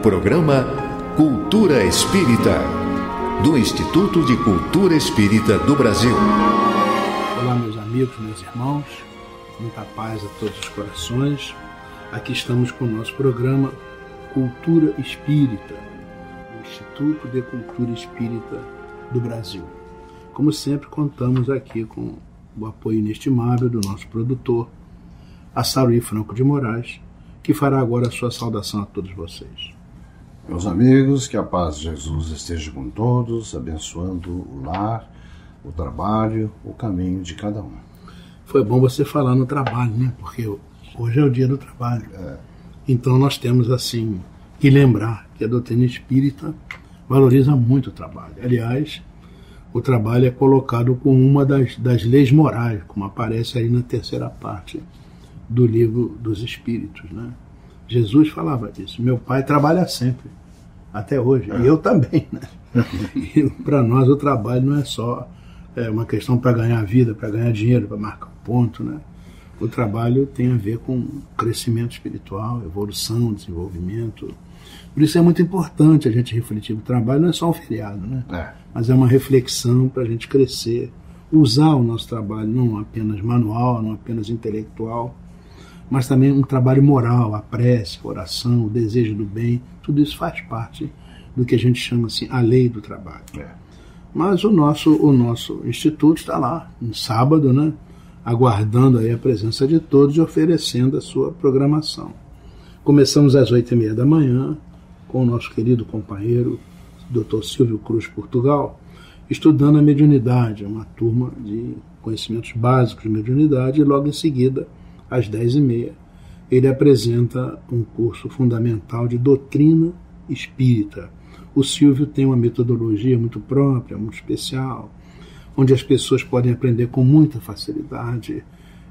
programa Cultura Espírita, do Instituto de Cultura Espírita do Brasil. Olá, meus amigos, meus irmãos, muita paz a todos os corações. Aqui estamos com o nosso programa Cultura Espírita, do Instituto de Cultura Espírita do Brasil. Como sempre, contamos aqui com o apoio inestimável do nosso produtor, Assaruí Franco de Moraes, que fará agora a sua saudação a todos vocês. Meus amigos, que a paz de Jesus esteja com todos, abençoando o lar, o trabalho, o caminho de cada um. Foi bom você falar no trabalho, né? Porque hoje é o dia do trabalho. Então nós temos, assim, que lembrar que a doutrina espírita valoriza muito o trabalho. Aliás, o trabalho é colocado como uma das leis morais, como aparece aí na terceira parte do livro dos Espíritos, né? Jesus falava disso. Meu pai trabalha sempre, até hoje, e eu também, né? E para nós o trabalho não é só uma questão para ganhar vida, para ganhar dinheiro, para marcar um ponto, né? O trabalho tem a ver com crescimento espiritual, evolução, desenvolvimento. Por isso é muito importante a gente refletir. O trabalho não é só um feriado, né? Mas é uma reflexão para a gente crescer, usar o nosso trabalho não apenas manual, não apenas intelectual, mas também um trabalho moral, a prece, a oração, o desejo do bem. Tudo isso faz parte do que a gente chama assim, a lei do trabalho. Mas o nosso instituto está lá, no sábado, né, aguardando aí a presença de todos e oferecendo a sua programação. Começamos às 8h30 da manhã com o nosso querido companheiro, Dr. Silvio Cruz Portugal, estudando a mediunidade, uma turma de conhecimentos básicos de mediunidade, e logo em seguida, às 10h30, ele apresenta um curso fundamental de doutrina espírita. O Silvio tem uma metodologia muito própria, muito especial, onde as pessoas podem aprender com muita facilidade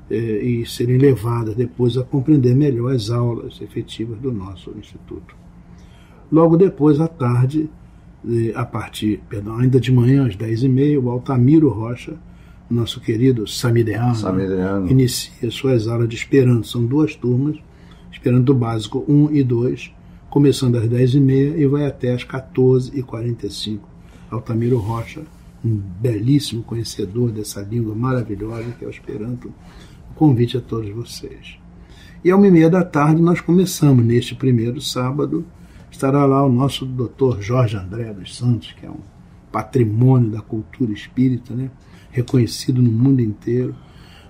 e serem levadas depois a compreender melhor as aulas efetivas do nosso instituto. Logo depois, à tarde, ainda de manhã, às 10h30, o Altamiro Rocha, nosso querido Samideano, inicia suas aulas de Esperanto. São 2 turmas, Esperanto básico 1 e 2, começando às 10h30 e vai até às 14h45. Altamiro Rocha, um belíssimo conhecedor dessa língua maravilhosa que é o Esperanto. Um convite a todos vocês. E às 1h30 da tarde nós começamos, neste primeiro sábado, estará lá o nosso Dr. Jorge André dos Santos, que é um patrimônio da cultura espírita, né? Reconhecido no mundo inteiro,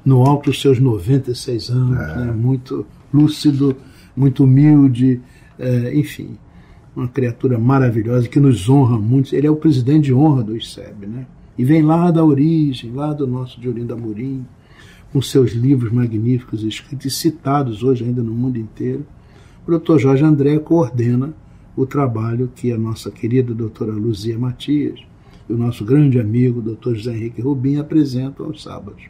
no alto dos seus 96 anos, né? Muito lúcido, muito humilde, enfim, uma criatura maravilhosa que nos honra muito. Ele é o presidente de honra do ICEB, né? E vem lá da origem, lá do nosso de Olinda Amorim, com seus livros magníficos escritos e citados hoje ainda no mundo inteiro. O Dr. Jorge André coordena o trabalho que a nossa querida doutora Luzia Matias e o nosso grande amigo, Dr. José Henrique Rubim, apresentam aos sábados.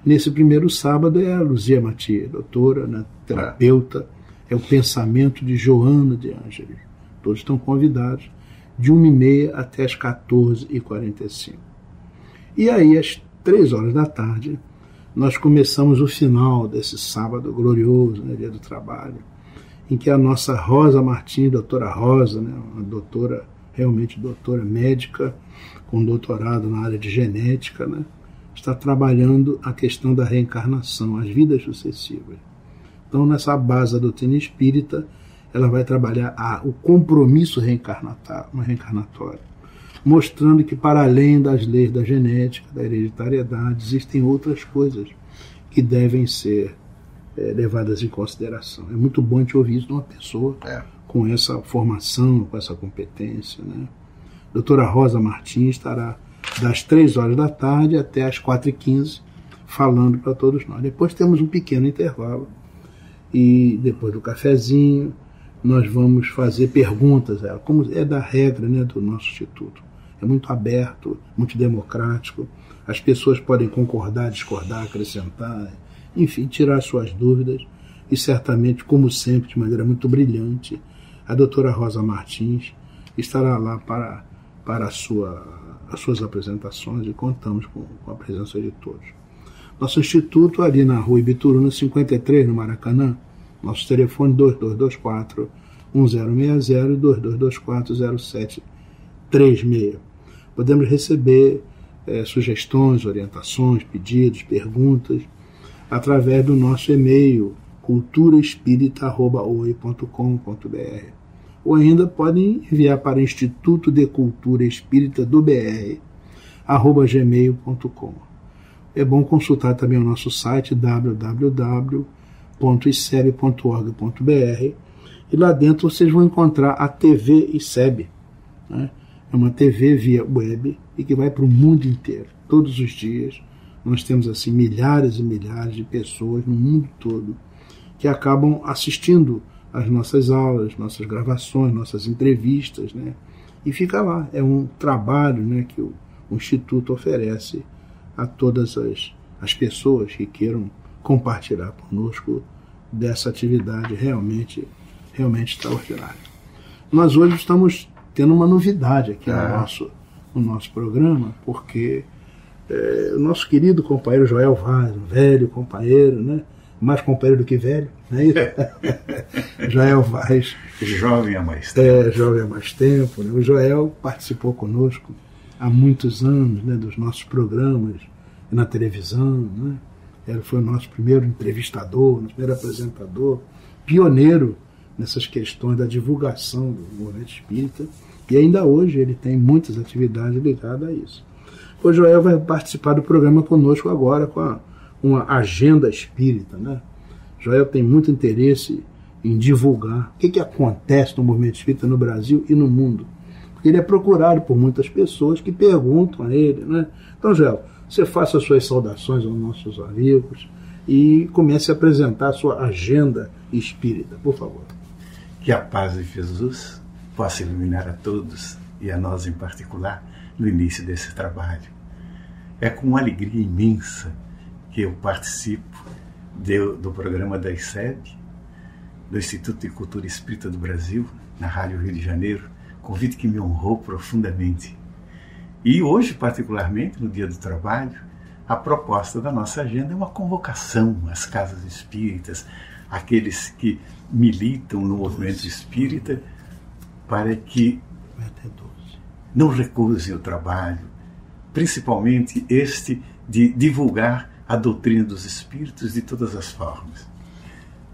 Nesse primeiro sábado é a Luzia Matias, doutora, né, terapeuta, é o pensamento de Joana de Ângeles. Todos estão convidados, de 1h30 até as 14h45. E aí, às 3h da tarde, nós começamos o final desse sábado glorioso, né, Dia do Trabalho, em que a nossa Rosa Martins, doutora Rosa, né, uma doutora, realmente doutora médica, com doutorado na área de genética, né, está trabalhando a questão da reencarnação, as vidas sucessivas. Então, nessa base da doutrina espírita, ela vai trabalhar o compromisso reencarnatório, mostrando que, para além das leis da genética, da hereditariedade, existem outras coisas que devem ser levadas em consideração. É muito bom a gente ouvir isso de uma pessoa com essa formação, com essa competência, né? Doutora Rosa Martins estará das 3h da tarde até as 4h15 falando para todos nós. Depois temos um pequeno intervalo e depois do cafezinho nós vamos fazer perguntas, como é da regra, né, do nosso instituto. É muito aberto, muito democrático. As pessoas podem concordar, discordar, acrescentar, enfim, tirar suas dúvidas. E certamente, como sempre, de maneira muito brilhante, a doutora Rosa Martins estará lá para as suas apresentações e contamos com a presença de todos. Nosso instituto ali na rua Ibituruna 53, no Maracanã, nosso telefone 1060 e 2224-0736. Podemos receber sugestões, orientações, pedidos, perguntas através do nosso e-mail culturaespírita@oi.com.br, ou ainda podem enviar para o Instituto de Cultura Espírita do BR @gmail.com. É bom consultar também o nosso site www.iceb.org.br, e lá dentro vocês vão encontrar a TV ICEB, né? É uma TV via web e que vai para o mundo inteiro. Todos os dias nós temos assim milhares e milhares de pessoas no mundo todo que acabam assistindo às nossas aulas, nossas gravações, nossas entrevistas, né? E fica lá. É um trabalho, né, que o Instituto oferece a todas as pessoas que queiram compartilhar conosco dessa atividade realmente extraordinária. Nós hoje estamos tendo uma novidade aqui no nosso programa, porque o nosso querido companheiro Joel Vaz, um velho companheiro, né? Mais companheiro do que velho, não é isso? Joel Vaz. Jovem há mais tempo. Jovem há mais tempo. Né? O Joel participou conosco há muitos anos, né, dos nossos programas na televisão, né? Ele foi o nosso primeiro entrevistador, nosso primeiro apresentador, pioneiro nessas questões da divulgação do movimento espírita, e ainda hoje ele tem muitas atividades ligadas a isso. O Joel vai participar do programa conosco agora com uma agenda espírita, né? Joel tem muito interesse em divulgar o que acontece no movimento espírita no Brasil e no mundo, porque ele é procurado por muitas pessoas que perguntam a ele, né? Então, Joel, você faça as suas saudações aos nossos amigos e comece a apresentar a sua agenda espírita, por favor. Que a paz de Jesus possa iluminar a todos, e a nós em particular, no início desse trabalho. É com uma alegria imensa que eu participo do programa da ICEB, do Instituto de Cultura Espírita do Brasil, na Rádio Rio de Janeiro, convite que me honrou profundamente. E hoje, particularmente, no Dia do Trabalho, a proposta da nossa agenda é uma convocação às casas espíritas, aqueles que militam no movimento espírita, para que não recusem o trabalho, principalmente este de divulgar a doutrina dos espíritos de todas as formas.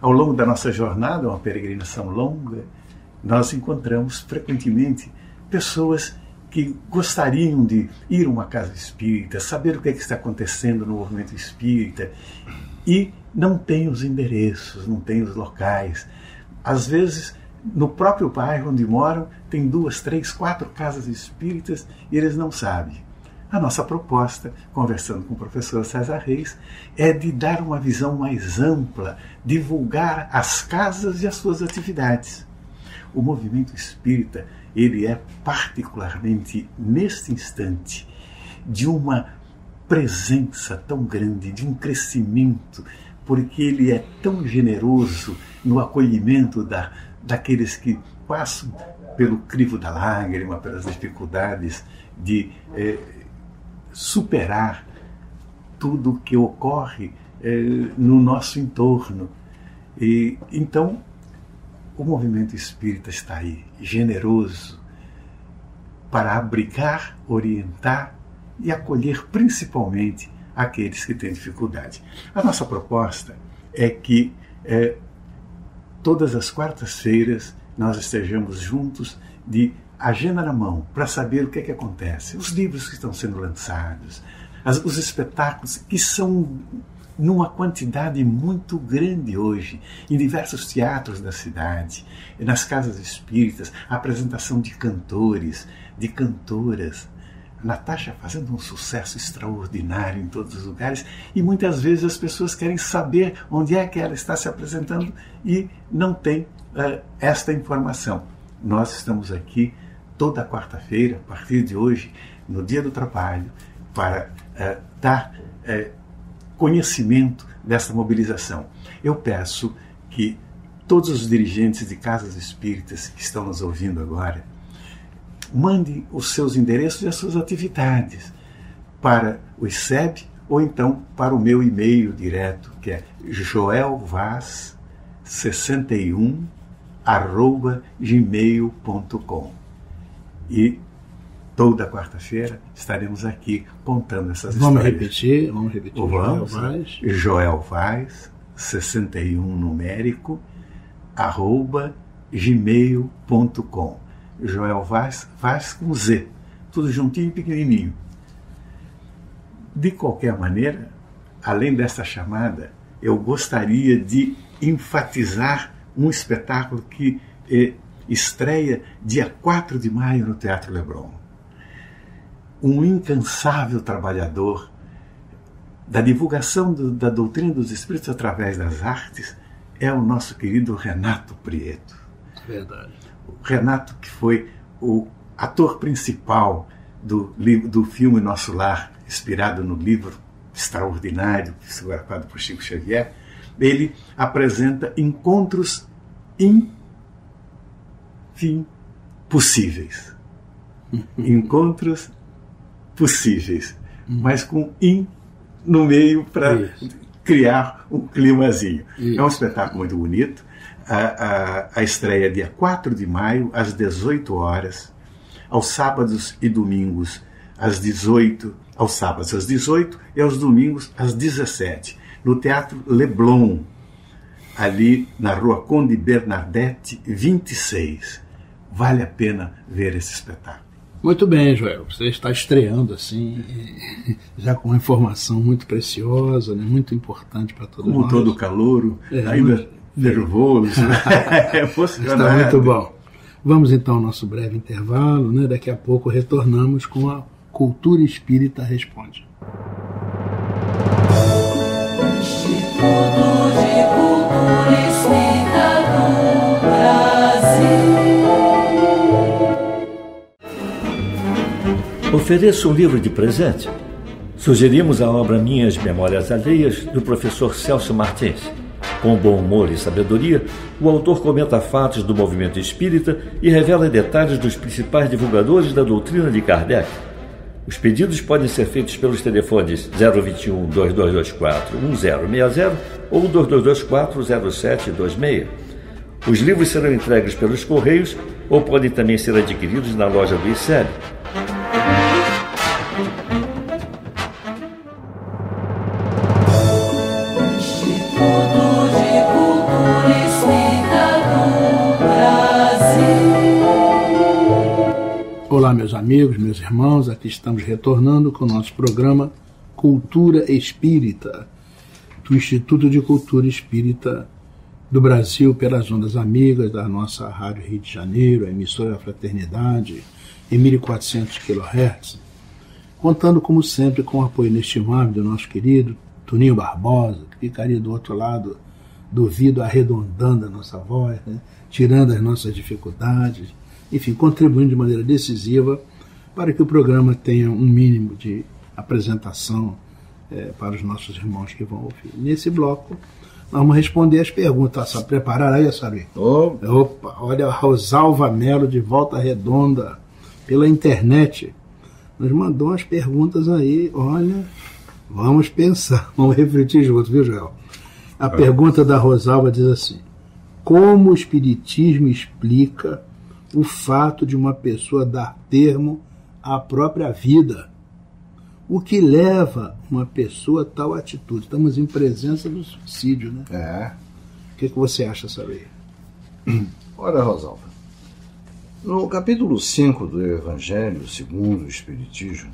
Ao longo da nossa jornada, uma peregrinação longa, nós encontramos frequentemente pessoas que gostariam de ir a uma casa espírita, saber o que está acontecendo no movimento espírita, e não tem os endereços, não tem os locais. Às vezes, no próprio bairro onde moram, tem 2, 3, 4 casas espíritas e eles não sabem. A nossa proposta, conversando com o professor César Reis, é de dar uma visão mais ampla, divulgar as casas e as suas atividades. O movimento espírita, ele é particularmente, neste instante, de uma presença tão grande, de um crescimento, porque ele é tão generoso no acolhimento daqueles que passam pelo crivo da lágrima, pelas dificuldades de superar tudo o que ocorre no nosso entorno. E então, o movimento espírita está aí, generoso, para abrigar, orientar e acolher principalmente aqueles que têm dificuldade. A nossa proposta é que todas as quartas-feiras nós estejamos juntos de agenda na mão para saber o que é que acontece, os livros que estão sendo lançados, os espetáculos que são numa quantidade muito grande hoje, em diversos teatros da cidade, nas casas espíritas, a apresentação de cantores, de cantoras. Natasha fazendo um sucesso extraordinário em todos os lugares, e muitas vezes as pessoas querem saber onde é que ela está se apresentando e não tem esta informação. Nós estamos aqui toda quarta-feira, a partir de hoje, no Dia do Trabalho, para dar conhecimento dessa mobilização. Eu peço que todos os dirigentes de casas espíritas que estão nos ouvindo agora mandem os seus endereços e as suas atividades para o ICEB ou então para o meu e-mail direto, que é joelvaz61 gmail.com. E toda quarta-feira estaremos aqui contando essas histórias. Vamos repetir. Joel Vaz, 61 numérico, @gmail.com. Joel Vaz com Z, tudo juntinho e pequenininho. De qualquer maneira, além dessa chamada, eu gostaria de enfatizar um espetáculo que estreia dia 4 de maio no Teatro Leblon. Um incansável trabalhador da divulgação da doutrina dos Espíritos através das artes é o nosso querido Renato Prieto. Verdade. O Renato, que foi o ator principal do filme Nosso Lar, inspirado no livro extraordinário, psicografado por Chico Xavier, ele apresenta encontros possíveis. Encontros possíveis, mas com no meio para criar um climazinho. É um espetáculo muito bonito. A estreia é dia 4 de maio, às 18 horas, aos sábados e domingos, às 18, aos sábados às 18 e aos domingos às 17, no Teatro Leblon, ali na Rua Conde Bernadette, 26. Vale a pena ver esse espetáculo. Muito bem, Joel. Você está estreando assim, já com uma informação muito preciosa, né? Muito importante para todos nós. Com todo o calouro, ainda nervoso, emocionado. Está muito bom. Vamos então ao nosso breve intervalo, né? Daqui a pouco retornamos com a Cultura Espírita Responde. Instituto de Cultura Espírita do Brasil. Ofereço um livro de presente. Sugerimos a obra Minhas Memórias Alheias, do professor Celso Martins. Com bom humor e sabedoria, o autor comenta fatos do movimento espírita e revela detalhes dos principais divulgadores da doutrina de Kardec. Os pedidos podem ser feitos pelos telefones 021-2224-1060 ou 2224-0726. Os livros serão entregues pelos Correios ou podem também ser adquiridos na loja do ICEB. Olá, meus amigos, meus irmãos, aqui estamos retornando com o nosso programa Cultura Espírita, do Instituto de Cultura Espírita do Brasil, pelas ondas amigas da nossa Rádio Rio de Janeiro, a emissora da Fraternidade, em 1400 kHz, contando, como sempre, com o apoio inestimável do nosso querido Toninho Barbosa, que ficaria do outro lado do vidro arredondando a nossa voz, né? Tirando as nossas dificuldades, enfim, contribuindo de maneira decisiva para que o programa tenha um mínimo de apresentação para os nossos irmãos que vão ouvir. Nesse bloco, nós vamos responder as perguntas. Está preparado aí, Sabi? Opa, olha a Rosalva Melo de Volta Redonda, pela internet. Nos mandou umas perguntas aí, olha, vamos pensar, vamos refletir juntos, viu, Joel? A pergunta da Rosalva diz assim: como o Espiritismo explica o fato de uma pessoa dar termo à própria vida? O que leva uma pessoa a tal atitude? Estamos em presença do suicídio, né? O que você acha, Saber? Ora, Rosalva, no capítulo 5 do Evangelho segundo o Espiritismo,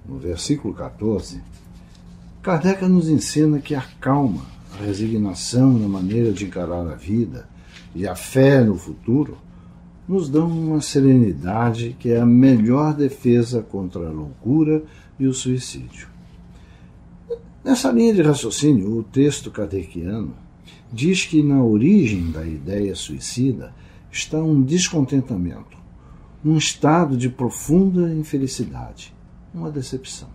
no versículo 14, Kardec nos ensina que a calma, a resignação na maneira de encarar a vida e a fé no futuro nos dão uma serenidade que é a melhor defesa contra a loucura e o suicídio. Nessa linha de raciocínio, o texto kardeciano diz que na origem da ideia suicida está um descontentamento, um estado de profunda infelicidade, uma decepção.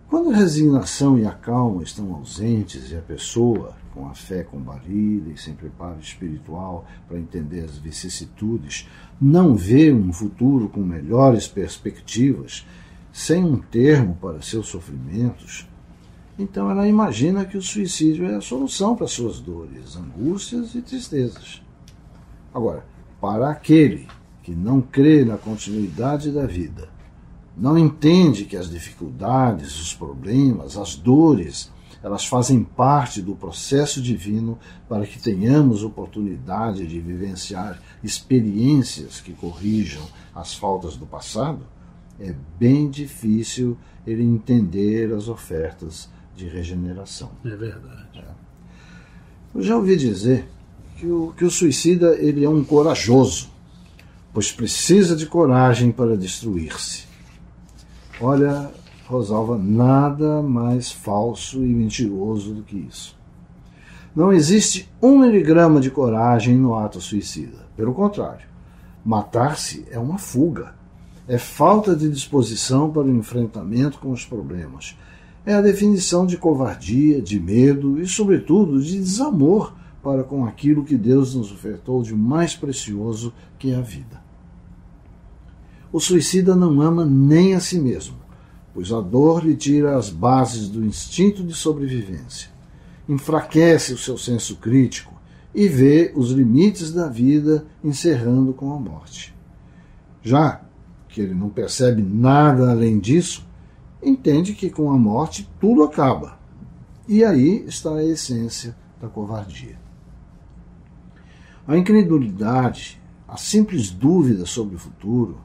Quando a resignação e a calma estão ausentes e a pessoa, com a fé combalida e sem preparo espiritual para entender as vicissitudes, não vê um futuro com melhores perspectivas, sem um termo para seus sofrimentos, então ela imagina que o suicídio é a solução para suas dores, angústias e tristezas. Agora, para aquele que não crê na continuidade da vida, não entende que as dificuldades, os problemas, as dores, elas fazem parte do processo divino para que tenhamos oportunidade de vivenciar experiências que corrijam as faltas do passado, é bem difícil ele entender as ofertas de regeneração. É verdade. Eu já ouvi dizer que o suicida ele é um corajoso, pois precisa de coragem para destruir-se. Olha, Rosalva, nada mais falso e mentiroso do que isso. Não existe 1 miligrama de coragem no ato suicida. Pelo contrário, matar-se é uma fuga. É falta de disposição para o enfrentamento com os problemas. É a definição de covardia, de medo e, sobretudo, de desamor para com aquilo que Deus nos ofertou de mais precioso, que é a vida. O suicida não ama nem a si mesmo, pois a dor lhe tira as bases do instinto de sobrevivência, enfraquece o seu senso crítico e vê os limites da vida encerrando com a morte. Já que ele não percebe nada além disso, entende que com a morte tudo acaba. E aí está a essência da covardia. A incredulidade, a simples dúvida sobre o futuro,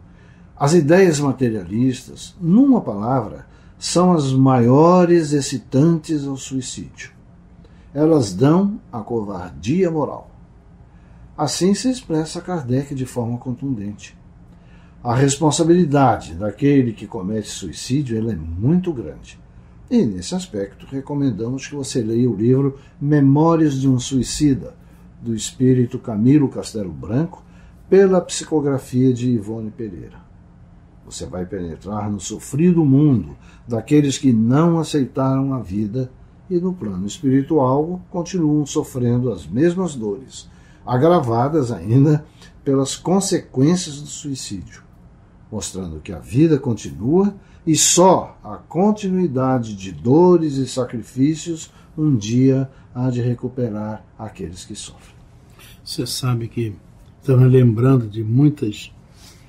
as ideias materialistas, numa palavra, são as maiores excitantes ao suicídio. Elas dão a covardia moral. Assim se expressa Kardec de forma contundente. A responsabilidade daquele que comete suicídio ela é muito grande. E, nesse aspecto, recomendamos que você leia o livro Memórias de um Suicida, do espírito Camilo Castelo Branco, pela psicografia de Ivone Pereira. Você vai penetrar no sofrido mundo daqueles que não aceitaram a vida e, no plano espiritual, continuam sofrendo as mesmas dores, agravadas ainda pelas consequências do suicídio, mostrando que a vida continua e só a continuidade de dores e sacrifícios um dia há de recuperar aqueles que sofrem. Você sabe que estava lembrando de muitas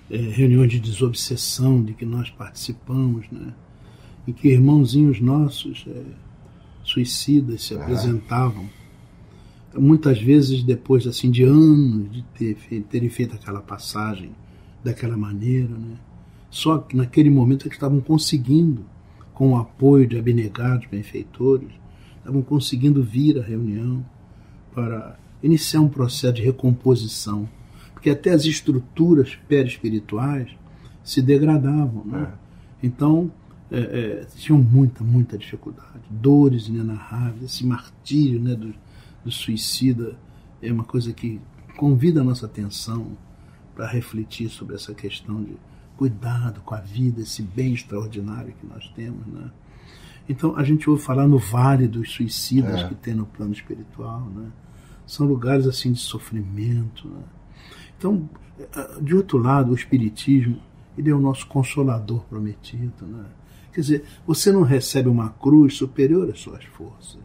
reuniões de desobsessão de que nós participamos, né? Em que irmãozinhos nossos suicidas se apresentavam, muitas vezes depois assim, de anos de terem feito aquela passagem daquela maneira, né? Só que naquele momento eles estavam conseguindo, com o apoio de abnegados benfeitores, estavam conseguindo vir à reunião para iniciar um processo de recomposição, porque até as estruturas perispirituais se degradavam, né? Então tinham muita dificuldade, dores inenarráveis, esse martírio, né, do suicida é uma coisa que convida a nossa atenção para refletir sobre essa questão de cuidado com a vida, esse bem extraordinário que nós temos, né? Então a gente ouve falar no vale dos suicidas que tem no plano espiritual, né? São lugares assim de sofrimento, né? Então, de outro lado, o Espiritismo ele é o nosso consolador prometido, né? Quer dizer, você não recebe uma cruz superior às suas forças.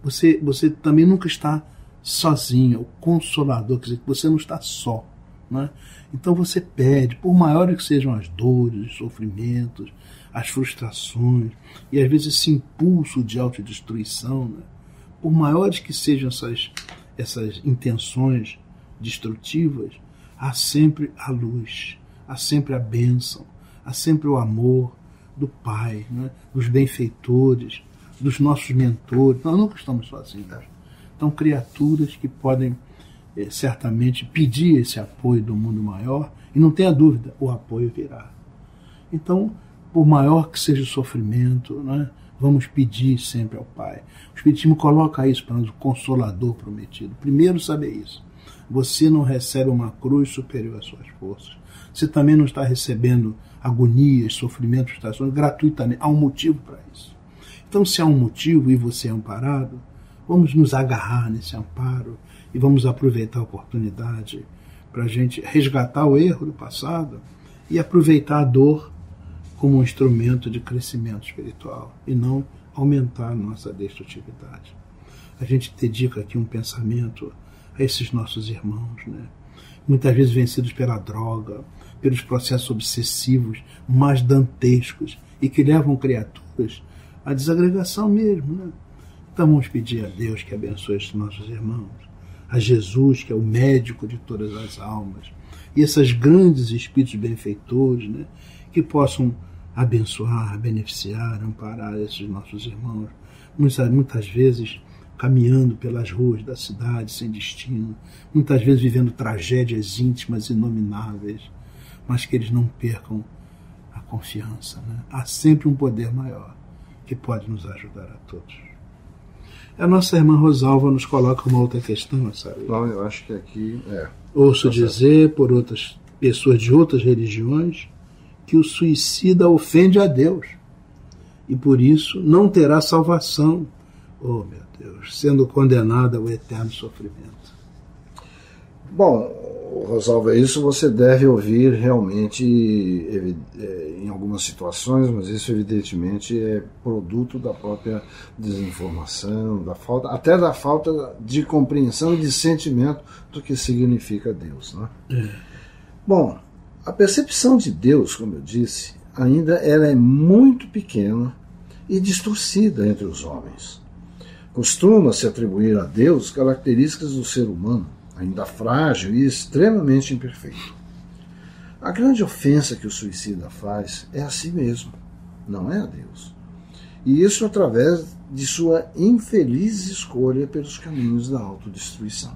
Você também nunca está sozinho, é o consolador, quer dizer, você não está só, né? Então você pede, por maiores que sejam as dores, os sofrimentos, as frustrações, e às vezes esse impulso de autodestruição, né? Por maiores que sejam essas intenções destrutivas, há sempre a luz, há sempre a bênção, há sempre o amor do Pai, né? Dos benfeitores, dos nossos mentores. Nós nunca estamos sozinhos. Então, criaturas que podem certamente pedir esse apoio do mundo maior, e não tenha dúvida, o apoio virá. Então, por maior que seja o sofrimento, né, vamos pedir sempre ao Pai. O Espiritismo coloca isso para nós, o Consolador prometido. Primeiro, saber isso. Você não recebe uma cruz superior às suas forças. Você também não está recebendo agonias, sofrimentos, frustrações gratuitamente. Há um motivo para isso. Então, se há um motivo e você é amparado, vamos nos agarrar nesse amparo e vamos aproveitar a oportunidade para a gente resgatar o erro do passado e aproveitar a dor como um instrumento de crescimento espiritual e não aumentar a nossa destrutividade. A gente dedica aqui um pensamento a esses nossos irmãos, né, muitas vezes vencidos pela droga, pelos processos obsessivos mais dantescos e que levam criaturas à desagregação mesmo, né? Então vamos pedir a Deus que abençoe estes nossos irmãos, a Jesus, que é o médico de todas as almas, e esses grandes espíritos benfeitores, né, que possam abençoar, beneficiar, amparar esses nossos irmãos, muitas vezes caminhando pelas ruas da cidade sem destino, muitas vezes vivendo tragédias íntimas inomináveis, mas que eles não percam a confiança, né? Há sempre um poder maior que pode nos ajudar a todos. A nossa irmã Rosalva nos coloca uma outra questão, sabe? Não, eu acho que aqui Ouço dizer por outras pessoas de outras religiões que o suicida ofende a Deus e por isso não terá salvação. Oh, meu Deus, sendo condenado ao eterno sofrimento. Bom, Rosalva, isso você deve ouvir realmente em algumas situações, mas isso evidentemente é produto da própria desinformação, até da falta de compreensão e de sentimento do que significa Deus, né? Bom, a percepção de Deus, como eu disse, ainda ela é muito pequena e distorcida entre os homens. Costuma-se atribuir a Deus características do ser humano, ainda frágil e extremamente imperfeito. A grande ofensa que o suicida faz é a si mesmo, não é a Deus. E isso através de sua infeliz escolha pelos caminhos da autodestruição.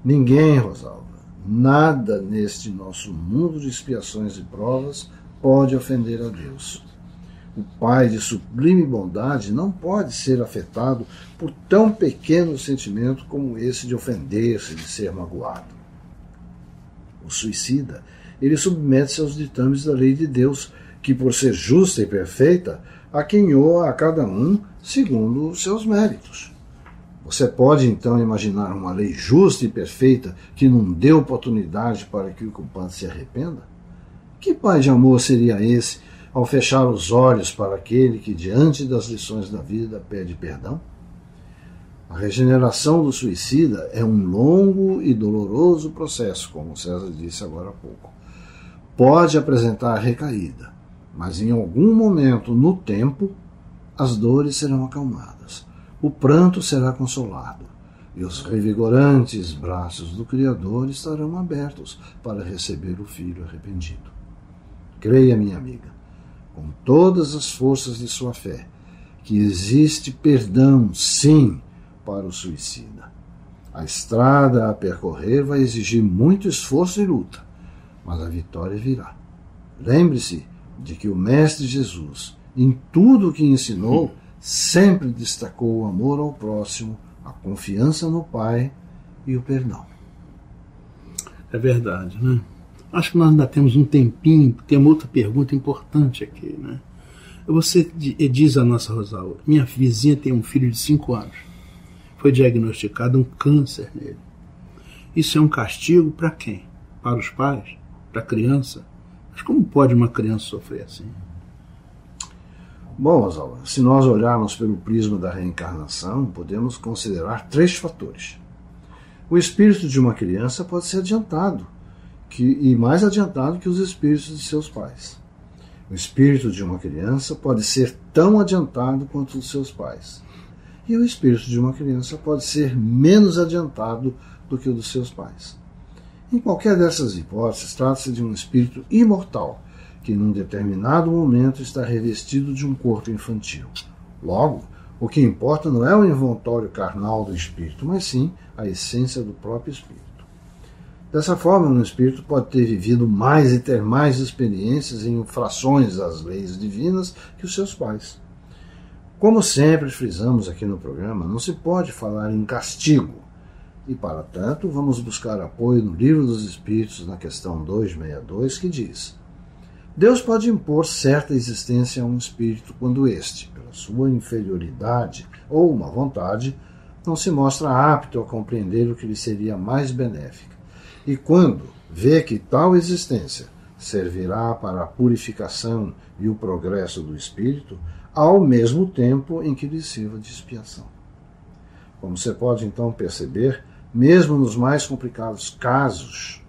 Ninguém, Rosalva, nada neste nosso mundo de expiações e provas pode ofender a Deus. O Pai de sublime bondade não pode ser afetado por tão pequeno sentimento como esse de ofender-se, de ser magoado. O suicida, ele submete-se aos ditames da lei de Deus, que por ser justa e perfeita, aquinhoa a cada um segundo os seus méritos. Você pode então imaginar uma lei justa e perfeita que não dê oportunidade para que o culpado se arrependa? Que pai de amor seria esse ao fechar os olhos para aquele que, diante das lições da vida, pede perdão? A regeneração do suicida é um longo e doloroso processo, como César disse agora há pouco. Pode apresentar recaída, mas em algum momento no tempo, as dores serão acalmadas, o pranto será consolado, e os revigorantes braços do Criador estarão abertos para receber o filho arrependido. Creia, minha amiga, com todas as forças de sua fé, que existe perdão, sim, para o suicida. A estrada a percorrer vai exigir muito esforço e luta, mas a vitória virá. Lembre-se de que o Mestre Jesus, em tudo o que ensinou, sempre destacou o amor ao próximo, a confiança no Pai e o perdão. É verdade, né? Acho que nós ainda temos um tempinho, tem uma outra pergunta importante aqui, né? Você diz a nossa Rosalva, minha vizinha tem um filho de 5 anos. Foi diagnosticado um câncer nele. Isso é um castigo para quem? Para os pais? Para a criança? Mas como pode uma criança sofrer assim? Bom, Rosalva, se nós olharmos pelo prisma da reencarnação, podemos considerar 3 fatores. O espírito de uma criança pode ser adiantado, e mais adiantado que os espíritos de seus pais. O espírito de uma criança pode ser tão adiantado quanto os seus pais. E o espírito de uma criança pode ser menos adiantado do que o dos seus pais. Em qualquer dessas hipóteses, trata-se de um espírito imortal, que num determinado momento está revestido de um corpo infantil. Logo, o que importa não é o involtório carnal do espírito, mas sim a essência do próprio espírito. Dessa forma, um espírito pode ter vivido mais e ter mais experiências em infrações às leis divinas que os seus pais. Como sempre frisamos aqui no programa, não se pode falar em castigo. E, para tanto, vamos buscar apoio no Livro dos Espíritos, na questão 262, que diz: Deus pode impor certa existência a um espírito quando este, pela sua inferioridade ou má vontade, não se mostra apto a compreender o que lhe seria mais benéfico. E quando vê que tal existência servirá para a purificação e o progresso do espírito, ao mesmo tempo em que lhe sirva de expiação. Como você pode então perceber, mesmo nos mais complicados casos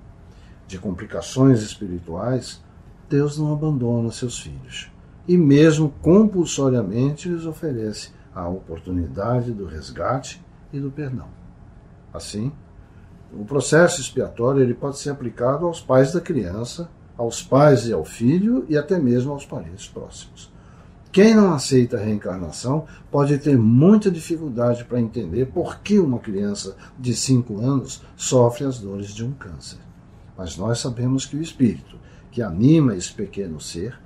de complicações espirituais, Deus não abandona seus filhos e mesmo compulsoriamente lhes oferece a oportunidade do resgate e do perdão. Assim, o processo expiatório ele pode ser aplicado aos pais da criança, aos pais e ao filho e até mesmo aos parentes próximos. Quem não aceita a reencarnação pode ter muita dificuldade para entender por que uma criança de 5 anos sofre as dores de um câncer. Mas nós sabemos que o espírito que anima esse pequeno ser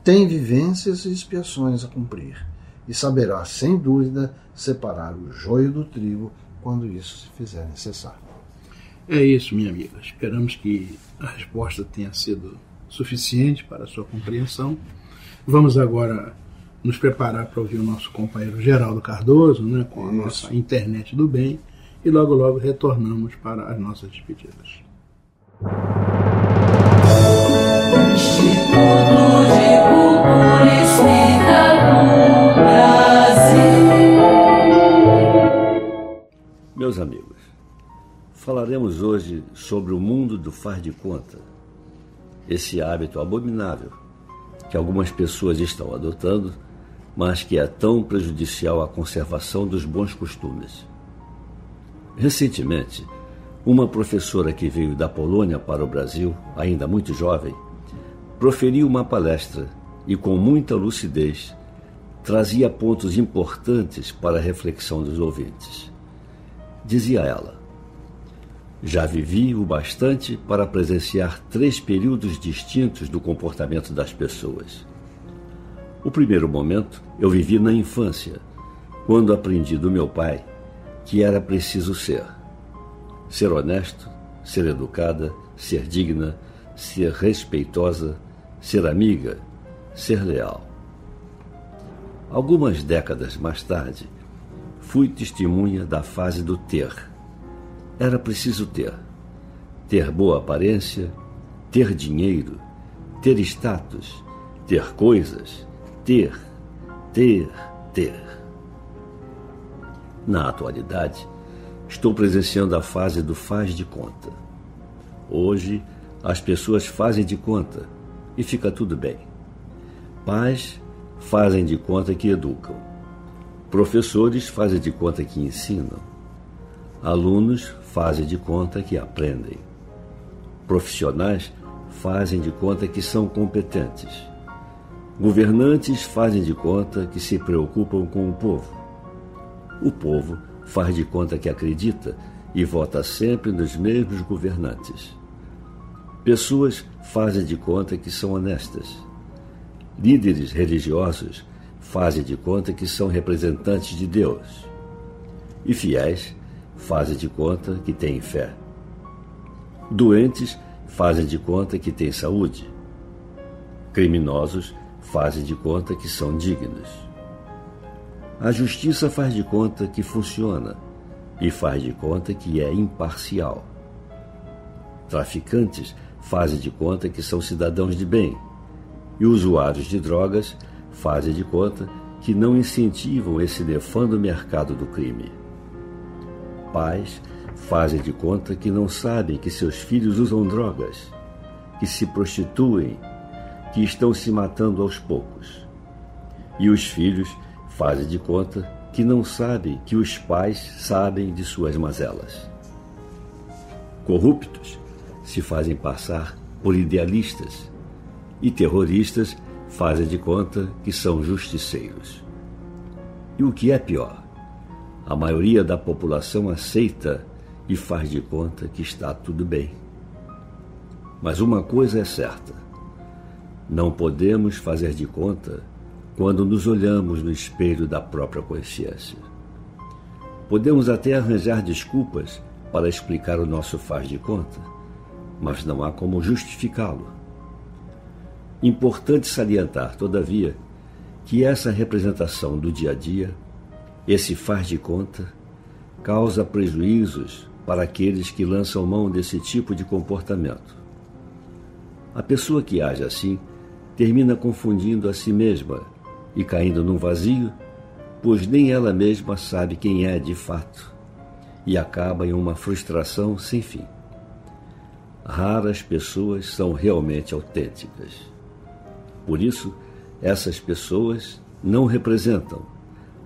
tem vivências e expiações a cumprir e saberá, sem dúvida, separar o joio do trigo quando isso se fizer necessário. É isso, minha amiga. Esperamos que a resposta tenha sido suficiente para a sua compreensão. Vamos agora nos preparar para ouvir o nosso companheiro Geraldo Cardoso, né, com a nossa internet do bem, e logo logo retornamos para as nossas despedidas. Instituto de Cultura Espírita do Brasil. Meus amigos, falaremos hoje sobre o mundo do faz de conta, esse hábito abominável que algumas pessoas estão adotando, mas que é tão prejudicial à conservação dos bons costumes. Recentemente, uma professora que veio da Polônia para o Brasil, ainda muito jovem, proferiu uma palestra e, com muita lucidez, trazia pontos importantes para a reflexão dos ouvintes. Dizia ela: já vivi o bastante para presenciar 3 períodos distintos do comportamento das pessoas. O primeiro momento eu vivi na infância, quando aprendi do meu pai que era preciso ser honesto, ser educada, ser digna, ser respeitosa, ser amiga, ser leal. Algumas décadas mais tarde, fui testemunha da fase do ter. Era preciso ter boa aparência, ter dinheiro, ter status, ter coisas, ter. Na atualidade, estou presenciando a fase do faz de conta. Hoje, as pessoas fazem de conta e fica tudo bem. Pais fazem de conta que educam. Professores fazem de conta que ensinam. Alunos fazem de conta que aprendem. Profissionais fazem de conta que são competentes. Governantes fazem de conta que se preocupam com o povo. O povo faz de conta que acredita e vota sempre nos mesmos governantes. Pessoas fazem de conta que são honestas. Líderes religiosos fazem de conta que são representantes de Deus. E fiéis fazem de conta que têm fé. Doentes fazem de conta que têm saúde. Criminosos fazem de conta que são dignos. A justiça faz de conta que funciona e faz de conta que é imparcial. Traficantes fazem de conta que são cidadãos de bem e usuários de drogas fazem de conta que não incentivam esse nefando mercado do crime. Pais fazem de conta que não sabem que seus filhos usam drogas, que se prostituem, que estão se matando aos poucos. E os filhos fazem de conta que não sabem que os pais sabem de suas mazelas. Corruptos se fazem passar por idealistas e terroristas fazem de conta que são justiceiros. E o que é pior, a maioria da população aceita e faz de conta que está tudo bem. Mas uma coisa é certa: não podemos fazer de conta quando nos olhamos no espelho da própria consciência. Podemos até arranjar desculpas para explicar o nosso faz de conta, mas não há como justificá-lo. Importante salientar, todavia, que essa representação do dia a dia, esse faz de conta, causa prejuízos para aqueles que lançam mão desse tipo de comportamento. A pessoa que age assim termina confundindo a si mesma e caindo num vazio, pois nem ela mesma sabe quem é de fato. e acaba em uma frustração sem fim. Raras pessoas são realmente autênticas. Por isso, essas pessoas não representam,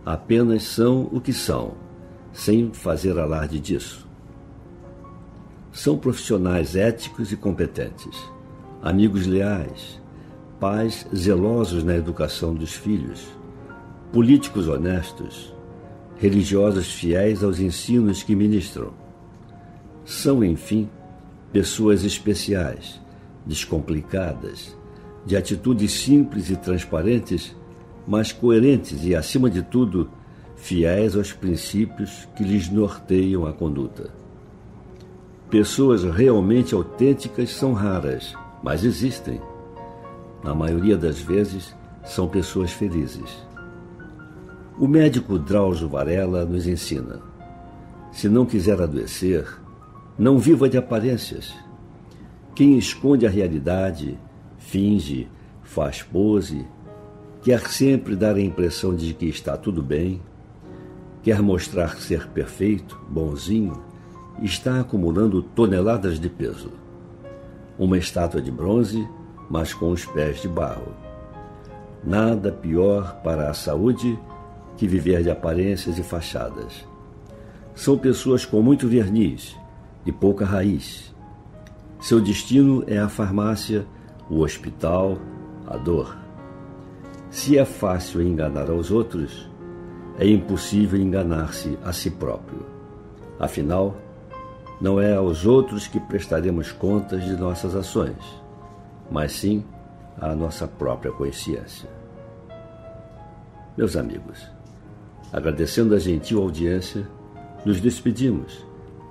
apenas são o que são, sem fazer alarde disso. São profissionais éticos e competentes, amigos leais, pais zelosos na educação dos filhos, políticos honestos, religiosos fiéis aos ensinos que ministram. São, enfim, pessoas especiais, descomplicadas, de atitudes simples e transparentes, mas coerentes e, acima de tudo, fiéis aos princípios que lhes norteiam a conduta. Pessoas realmente autênticas são raras, mas existem. Na maioria das vezes, são pessoas felizes. O médico Drauzio Varela nos ensina: se não quiser adoecer, não viva de aparências. Quem esconde a realidade, finge, faz pose, quer sempre dar a impressão de que está tudo bem, quer mostrar ser perfeito, bonzinho, está acumulando toneladas de peso. Uma estátua de bronze, mas com os pés de barro. Nada pior para a saúde que viver de aparências e fachadas. São pessoas com muito verniz e pouca raiz. Seu destino é a farmácia, o hospital, a dor. Se é fácil enganar aos outros, é impossível enganar-se a si próprio. Afinal, não é aos outros que prestaremos contas de nossas ações, mas sim à nossa própria consciência. Meus amigos, agradecendo a gentil audiência, nos despedimos,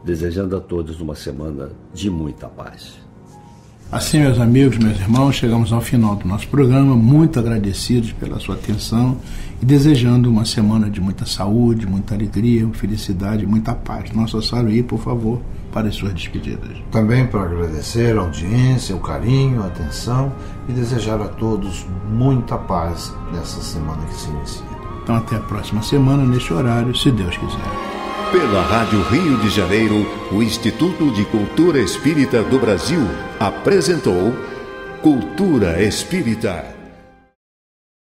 desejando a todos uma semana de muita paz. Assim, meus amigos, meus irmãos, chegamos ao final do nosso programa, muito agradecidos pela sua atenção e desejando uma semana de muita saúde, muita alegria, felicidade, muita paz. Nossa Saruí, por favor, para as suas despedidas. Também para agradecer a audiência, o carinho, a atenção e desejar a todos muita paz nessa semana que se inicia. Então até a próxima semana, neste horário, se Deus quiser. Pela Rádio Rio de Janeiro, o Instituto de Cultura Espírita do Brasil apresentou Cultura Espírita.